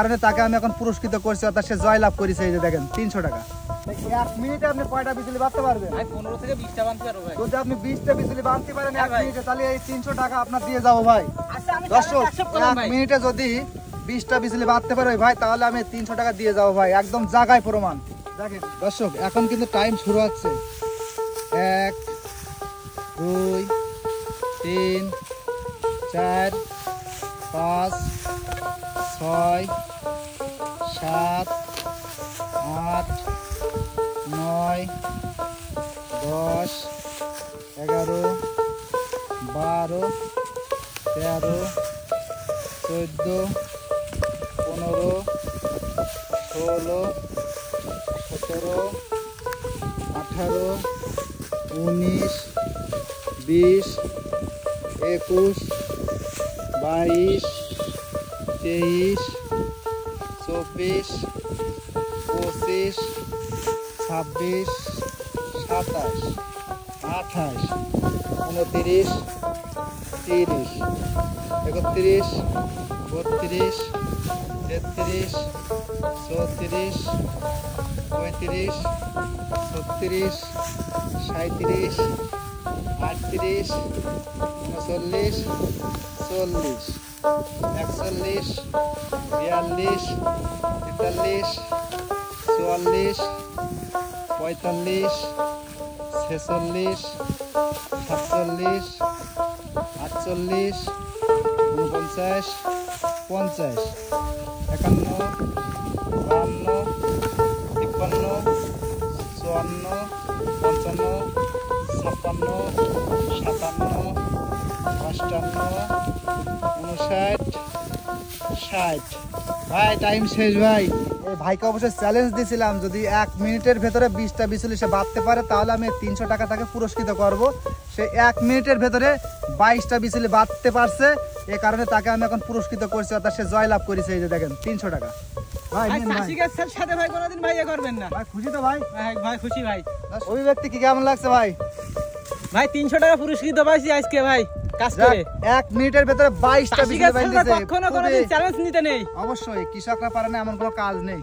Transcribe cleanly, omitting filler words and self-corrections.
কারণে তাকে আমি এখন পুরস্কৃত করছি, অর্থাৎ সে জয়লাভ করেছে। এই যে দেখেন 300 টাকা। 1 মিনিটে আপনি কয়টা বিজলি বাঁধতে পারবেন? ভাই 15 থেকে 20টা বাঁধতে পারবো ভাই। যদি আপনি 20টা বিজলি বাঁধতে পারেন 1 মিনিটে, তাহলে এই 300 টাকা আপনার দিয়ে যাবো ভাই। দর্শক 1 মিনিটে যদি 20টা বিজলি বাঁধতে পারে ভাই, তাহলে আমি 300 টাকা দিয়ে যাবো ভাই, একদম জায়গায় প্রমাণ। দেখেন দর্শক, এখন কিন্তু টাইম শুরু হচ্ছে। 1 2 3 4 5 6 7 8 9 10 11 12 13 14 15 16 17 18 19 20 21 22 23 24 25 26 27 28 29 30 31 32 33 34 35 36 37 38 39 40 41 42 43 44 45 46 47 48 49 50 51 52 53 54 55 56 57 58 59 60। ভাই টাইম শেষ ভাই। এই ভাইকে অবশ্যই চ্যালেঞ্জ দিয়েছিলাম, যদি 1 মিনিটের ভেতরে 20টা বিজলি সে বাঁধতে পারে তাহলে আমি 300 টাকা তাকে পুরস্কৃত করব। সে 1 মিনিটের ভেতরে 22টা বিজলি বাঁধতে পারছে, এই কারণে তাকে আমি এখন পুরস্কৃত করছি, অর্থাৎ সে জয়লাভ করেছে। এই যে দেখেন 300 টাকা। ভাই চাষিকের সাথে ভাই কোনোদিন ভাই করবেন না ভাই, খুশি তো ভাই? ভাই খুশি ভাই। অভিব্যক্তি কি কেমন লাগছে ভাই? ভাই 300 টাকা পুরস্কৃত পাইছি আজকে ভাই কাজ করে। 1 মিনিটের ভেতরে 22টা বিজলি বাঁধতেছে। কখনো কোনোদিন চ্যালেঞ্জ নিতে নেই। অবশ্যই কৃষকরা পারে না এমন কোনো কাজ নেই।